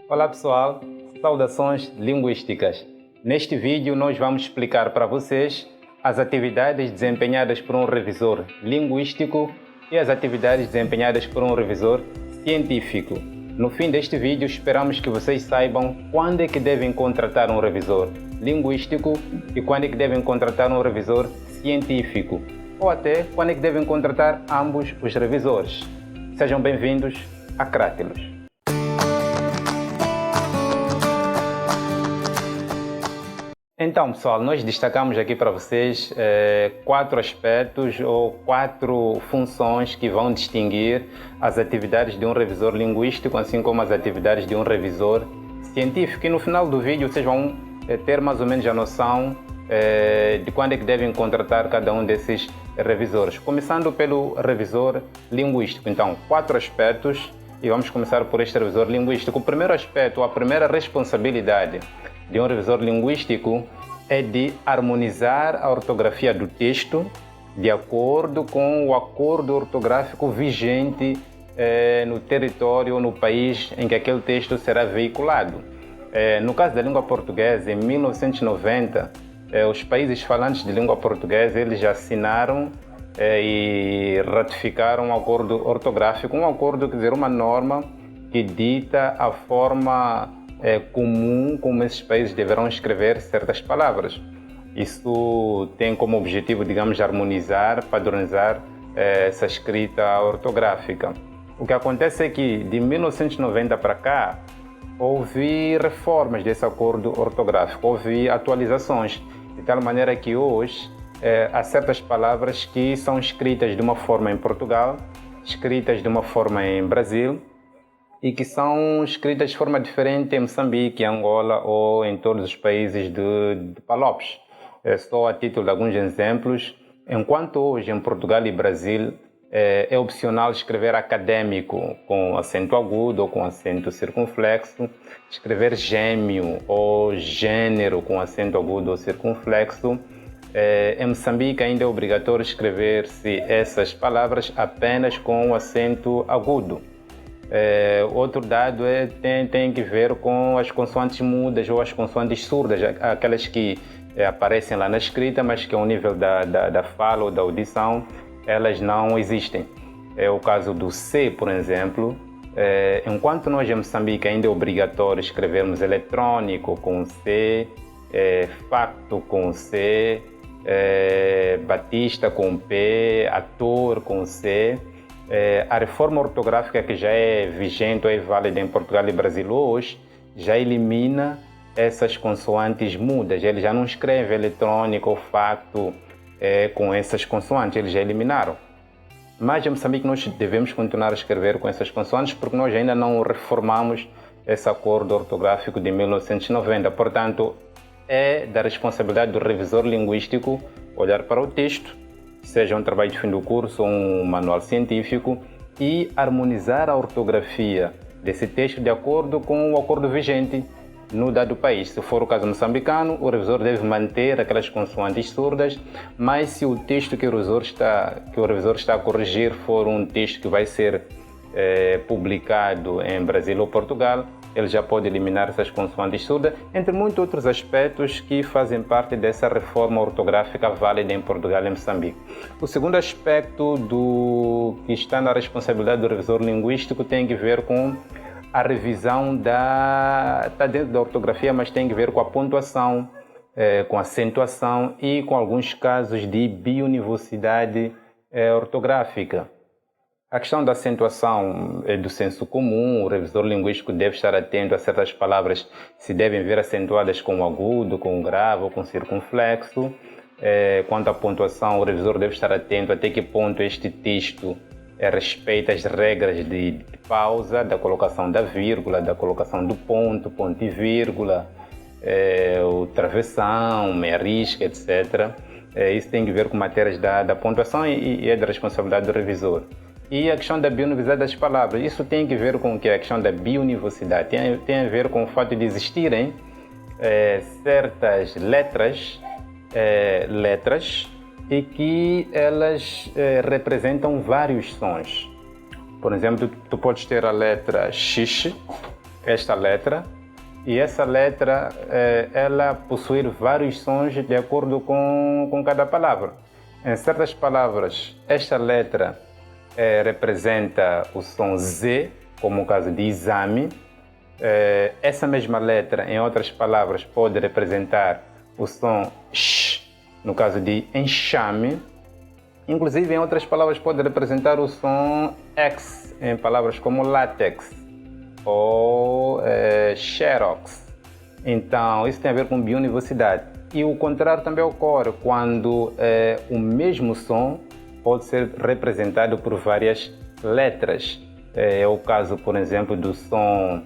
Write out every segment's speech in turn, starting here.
Olá pessoal, saudações linguísticas. Neste vídeo nós vamos explicar para vocês as atividades desempenhadas por um revisor linguístico e as atividades desempenhadas por um revisor científico. No fim deste vídeo esperamos que vocês saibam quando é que devem contratar um revisor linguístico e quando é que devem contratar um revisor científico, ou até quando é que devem contratar ambos os revisores. Sejam bem-vindos a Crátilos. Então, pessoal, nós destacamos aqui para vocês 4 aspectos ou 4 funções que vão distinguir as atividades de um revisor linguístico, assim como as atividades de um revisor científico. E no final do vídeo vocês vão ter mais ou menos a noção de quando é que devem contratar cada um desses revisores. Começando pelo revisor linguístico. Então, 4 aspectos e vamos começar por este revisor linguístico. O primeiro aspecto, a primeira responsabilidade de um revisor linguístico é de harmonizar a ortografia do texto de acordo com o acordo ortográfico vigente no território ou no país em que aquele texto será veiculado. No caso da língua portuguesa, em 1990, os países falantes de língua portuguesa eles já assinaram e ratificaram um acordo ortográfico, um acordo, quer dizer, uma norma que dita a forma comum como esses países deverão escrever certas palavras. Isso tem como objetivo, digamos, harmonizar, padronizar essa escrita ortográfica. O que acontece é que de 1990 para cá houve reformas desse acordo ortográfico, houve atualizações, de tal maneira que hoje há certas palavras que são escritas de uma forma em Portugal, escritas de uma forma em Brasil, e que são escritas de forma diferente em Moçambique, Angola ou em todos os países de Palopes. Só a título de alguns exemplos, enquanto hoje em Portugal e Brasil é opcional escrever acadêmico com acento agudo ou com acento circunflexo, escrever gêmeo ou gênero com acento agudo ou circunflexo. Em Moçambique ainda é obrigatório escrever-se essas palavras apenas com acento agudo. Outro dado tem que ver com as consoantes mudas ou as consoantes surdas, aquelas que aparecem lá na escrita, mas que ao nível da fala ou da audição, elas não existem. É o caso do C, por exemplo. Enquanto nós em Moçambique ainda é obrigatório escrevermos eletrônico com C, facto com C, batista com P, ator com C, a reforma ortográfica que já é vigente ou é válida em Portugal e Brasil hoje já elimina essas consoantes mudas. Eles já não escrevem eletrônico ou facto com essas consoantes, eles já eliminaram. Mas em Moçambique nós devemos continuar a escrever com essas consoantes porque nós ainda não reformamos esse acordo ortográfico de 1990. Portanto, é da responsabilidade do revisor linguístico olhar para o texto, seja um trabalho de fim do curso ou um manual científico, e harmonizar a ortografia desse texto de acordo com o acordo vigente no dado país. Se for o caso moçambicano, o revisor deve manter aquelas consoantes surdas, mas se o texto que o revisor está a corrigir for um texto que vai ser publicado em Brasil ou Portugal, ele já pode eliminar essas consoantes surdas, entre muitos outros aspectos que fazem parte dessa reforma ortográfica válida em Portugal e Moçambique. O segundo aspecto que está na responsabilidade do revisor linguístico tem que ver com a revisão está dentro da ortografia, mas tem que ver com a pontuação, com a acentuação e com alguns casos de biunivocidade ortográfica. A questão da acentuação é do senso comum, o revisor linguístico deve estar atento a certas palavras se devem vir acentuadas com agudo, com grave ou com circunflexo. Quanto à pontuação, o revisor deve estar atento até que ponto este texto respeita as regras de pausa, da colocação da vírgula, da colocação do ponto e vírgula, o travessão, meia risca, etc. Isso tem que ver com matérias da pontuação e é da responsabilidade do revisor. E a questão da biunivocidade das palavras, isso tem que ver com o que? A questão da biunivocidade tem a ver com o fato de existirem certas letras e que elas representam vários sons. Por exemplo, tu podes ter a letra X, esta letra, e essa letra ela possui vários sons de acordo com cada palavra. Em certas palavras, esta letra representa o som Z, como o caso de exame. Essa mesma letra, em outras palavras, pode representar o som Sh, no caso de enxame. Inclusive, em outras palavras, pode representar o som X, em palavras como látex ou xerox. Então, isso tem a ver com biunivocidade. E o contrário também ocorre quando o mesmo som pode ser representado por várias letras. É o caso, por exemplo, do som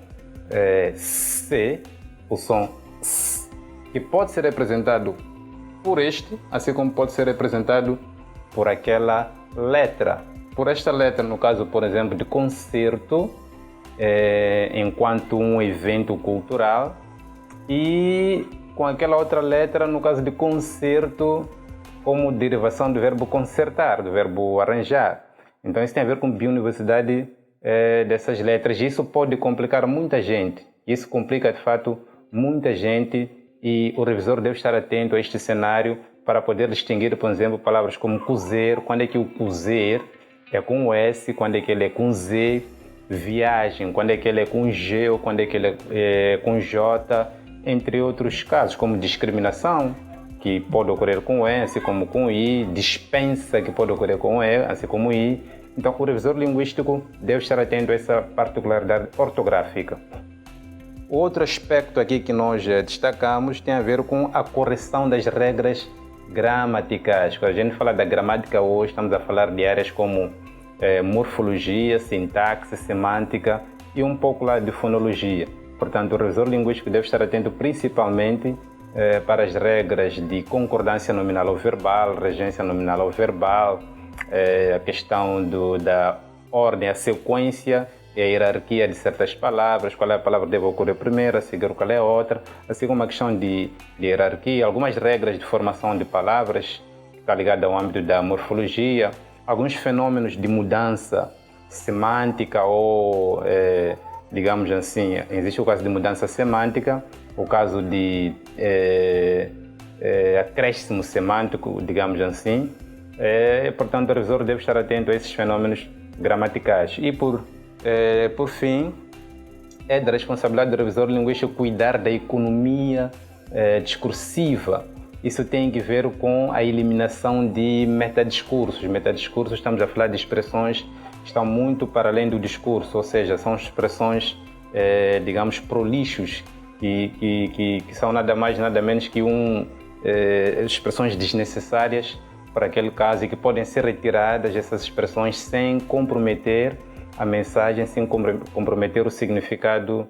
C, o som S, que pode ser representado por este, assim como pode ser representado por aquela letra. Por esta letra, no caso, por exemplo, de concerto, enquanto um evento cultural, e com aquela outra letra, no caso de concerto, como derivação do verbo concertar, do verbo arranjar. Então isso tem a ver com biunivocidade dessas letras. Isso pode complicar muita gente. Isso complica, de fato, muita gente, e o revisor deve estar atento a este cenário para poder distinguir, por exemplo, palavras como cozer, quando é que o cozer é com o S, quando é que ele é com Z, viagem, quando é que ele é com G ou quando é que ele é com J, entre outros casos, como discriminação, que pode ocorrer com E, assim como com I, dispensa, que pode ocorrer com E, assim como I. Então, o revisor linguístico deve estar atento a essa particularidade ortográfica. Outro aspecto aqui que nós destacamos tem a ver com a correção das regras gramaticais. Quando a gente fala da gramática hoje, estamos a falar de áreas como morfologia, sintaxe, semântica e um pouco lá de fonologia. Portanto, o revisor linguístico deve estar atento principalmente para as regras de concordância nominal ou verbal, regência nominal ou verbal, a questão da ordem, a sequência e a hierarquia de certas palavras, qual é a palavra que deve ocorrer primeiro, a seguir qual é a outra, assim como a questão de hierarquia, algumas regras de formação de palavras, que está ligada ao âmbito da morfologia, alguns fenômenos de mudança semântica ou, digamos assim, existe o caso de mudança semântica, o caso de acréscimo semântico, digamos assim. Portanto, o revisor deve estar atento a esses fenômenos gramaticais. E por fim, é da responsabilidade do revisor linguístico cuidar da economia discursiva. Isso tem que ver com a eliminação de metadiscursos. Metadiscursos, estamos a falar de expressões que estão muito para além do discurso, ou seja, são expressões, digamos, prolixos, que são nada mais, nada menos que expressões desnecessárias para aquele caso e que podem ser retiradas essas expressões sem comprometer a mensagem, sem comprometer o significado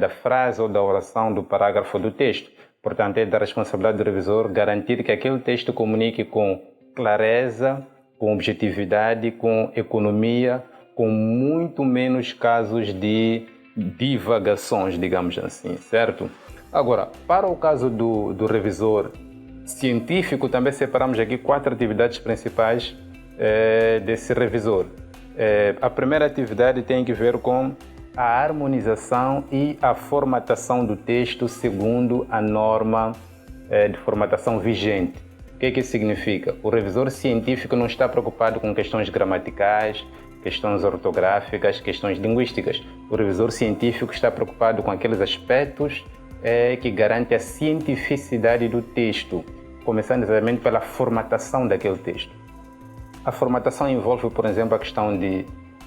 da frase ou da oração, do parágrafo do texto. Portanto, é da responsabilidade do revisor garantir que aquele texto comunique com clareza, com objetividade, com economia, com muito menos casos de divagações, digamos assim, certo? Agora, para o caso do revisor científico, também separamos aqui 4 atividades principais desse revisor. A primeira atividade tem que ver com a harmonização e a formatação do texto segundo a norma de formatação vigente. O que isso significa? O revisor científico não está preocupado com questões gramaticais, questões ortográficas, questões linguísticas. O revisor científico está preocupado com aqueles aspectos que garantem a cientificidade do texto, começando exatamente pela formatação daquele texto. A formatação envolve, por exemplo, a questão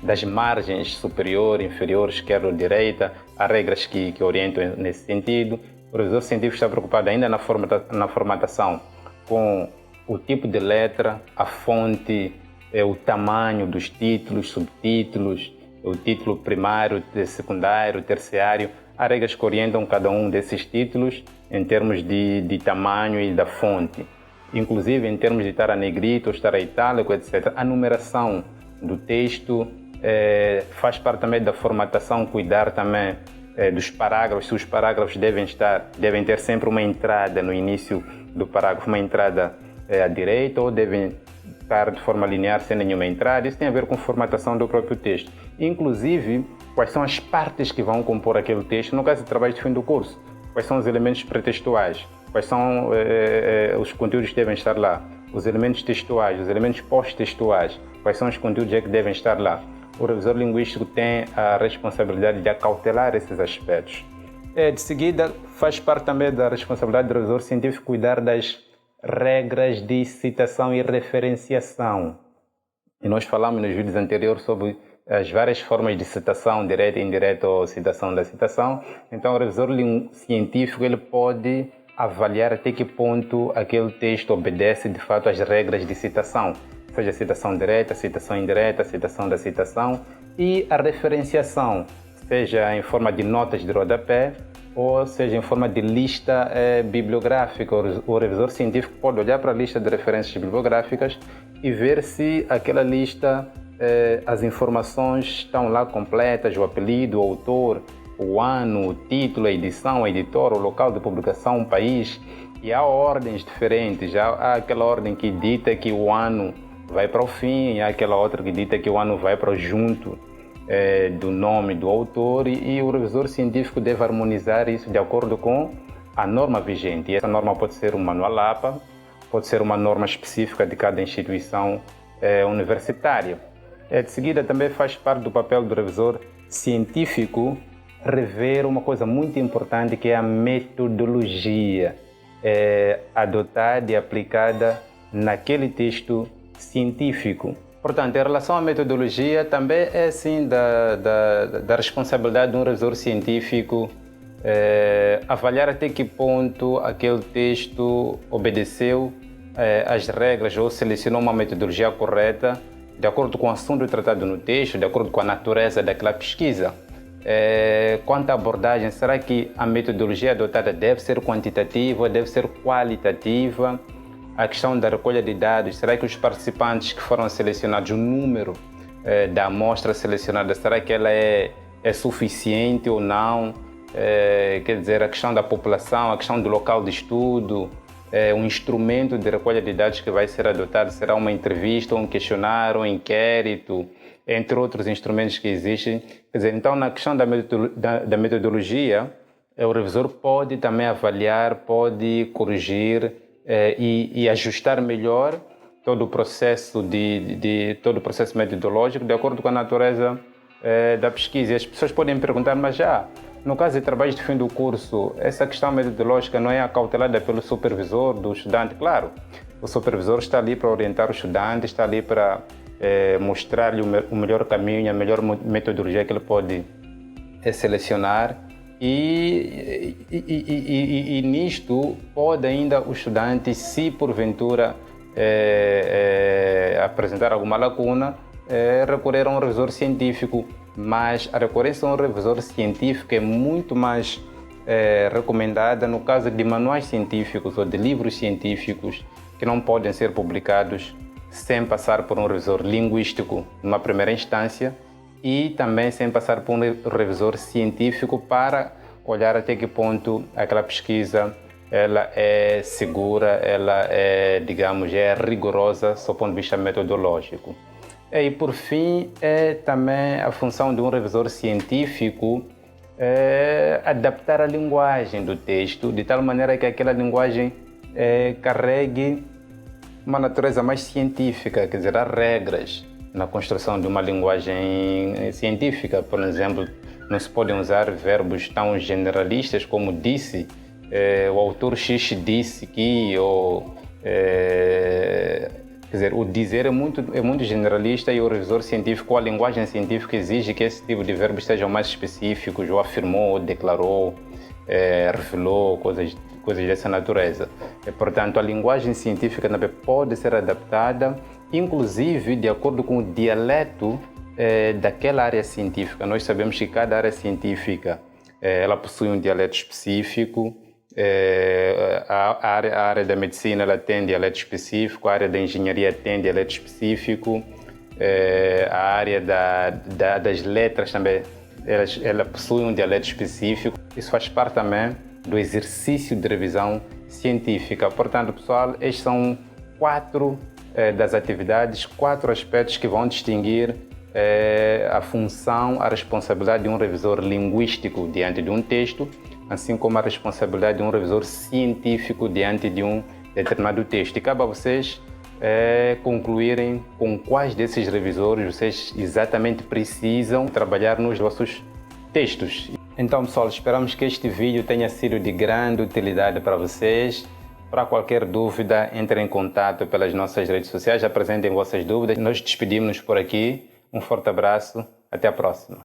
das margens superior, inferior, esquerda ou direita, há regras que orientam nesse sentido. O revisor científico está preocupado ainda na formatação com o tipo de letra, a fonte, o tamanho dos títulos, subtítulos, o título primário, secundário, terciário. Há regras que orientam cada um desses títulos em termos de tamanho e da fonte. Inclusive em termos de estar a negrito, estar a itálico, etc. A numeração do texto faz parte também da formatação, cuidar também dos parágrafos. Se os parágrafos devem ter sempre uma entrada no início do parágrafo, uma entrada à direita, ou devem estar de forma linear sem nenhuma entrada. Isso tem a ver com formatação do próprio texto. Inclusive, quais são as partes que vão compor aquele texto, no caso de trabalho de fim do curso. Quais são os elementos pretextuais, quais são os conteúdos que devem estar lá, os elementos textuais, os elementos pós-textuais, quais são os conteúdos que devem estar lá. O revisor linguístico tem a responsabilidade de acautelar esses aspectos. De seguida, faz parte também da responsabilidade do revisor científico cuidar das regras de citação e referenciação. E nós falamos nos vídeos anteriores sobre as várias formas de citação, direta e indireta ou citação da citação. Então, o revisor científico ele pode avaliar até que ponto aquele texto obedece de fato às regras de citação, seja citação direta, citação indireta, citação da citação, e a referenciação, seja em forma de notas de rodapé ou seja em forma de lista bibliográfica. O revisor científico pode olhar para a lista de referências bibliográficas e ver se aquela lista, as informações estão lá completas, o apelido, o autor, o ano, o título, a edição, a editora, o local de publicação, o país. E há ordens diferentes. Há aquela ordem que dita que o ano vai para o fim, e há aquela outra que dita que o ano vai para o junto do nome do autor, e o revisor científico deve harmonizar isso de acordo com a norma vigente. E essa norma pode ser um manual APA, pode ser uma norma específica de cada instituição universitária. De seguida, também faz parte do papel do revisor científico rever uma coisa muito importante, que é a metodologia adotada e aplicada naquele texto científico. Portanto, em relação à metodologia, também é sim da responsabilidade de um revisor científico avaliar até que ponto aquele texto obedeceu às regras ou selecionou uma metodologia correta, de acordo com o assunto tratado no texto, de acordo com a natureza daquela pesquisa. Quanto à abordagem, será que a metodologia adotada deve ser quantitativa, deve ser qualitativa? A questão da recolha de dados, será que os participantes que foram selecionados, o número da amostra selecionada, será que ela é suficiente ou não? Quer dizer, a questão da população, a questão do local de estudo, um instrumento de recolha de dados que vai ser adotado, será uma entrevista, um questionário, um inquérito, entre outros instrumentos que existem. Quer dizer, então, na questão da metodologia, o revisor pode também avaliar, pode corrigir e ajustar melhor todo o processo todo o processo metodológico de acordo com a natureza da pesquisa. E as pessoas podem perguntar, mas já no caso de trabalhos de fim do curso, essa questão metodológica não é acautelada pelo supervisor do estudante? Claro, o supervisor está ali para orientar o estudante, está ali para mostrar-lhe o melhor caminho, a melhor metodologia que ele pode selecionar. E nisto pode ainda o estudante, se porventura apresentar alguma lacuna, recorrer a um revisor científico, mas a recorrência a um revisor científico é muito mais recomendada no caso de manuais científicos ou de livros científicos que não podem ser publicados sem passar por um revisor linguístico numa primeira instância, e também sem passar por um revisor científico para olhar até que ponto aquela pesquisa ela é segura, ela digamos, é rigorosa do ponto de vista metodológico. E por fim, também a função de um revisor científico adaptar a linguagem do texto de tal maneira que aquela linguagem carregue uma natureza mais científica, quer dizer, há regras na construção de uma linguagem científica. Por exemplo, não se podem usar verbos tão generalistas como disse, o autor X disse que, ou quer dizer, o dizer é muito generalista, e o revisor científico, a linguagem científica exige que esse tipo de verbos sejam mais específicos, ou afirmou, ou declarou, revelou, coisas dessa natureza. Portanto, a linguagem científica também pode ser adaptada, inclusive de acordo com o dialeto daquela área científica. Nós sabemos que cada área científica ela possui um dialeto específico. A área da medicina ela tem dialeto específico, a área da engenharia tem dialeto específico, a área das letras também ela possui um dialeto específico. Isso faz parte também do exercício de revisão científica. Portanto, pessoal, estes são 4 das atividades, 4 aspectos que vão distinguir a função, a responsabilidade de um revisor linguístico diante de um texto, assim como a responsabilidade de um revisor científico diante de um determinado texto. E cabe a vocês concluírem com quais desses revisores vocês exatamente precisam trabalhar nos vossos textos. Então, pessoal, esperamos que este vídeo tenha sido de grande utilidade para vocês. Para qualquer dúvida, entrem em contato pelas nossas redes sociais, apresentem vossas dúvidas. Nós despedimos-nos por aqui. Um forte abraço, até a próxima.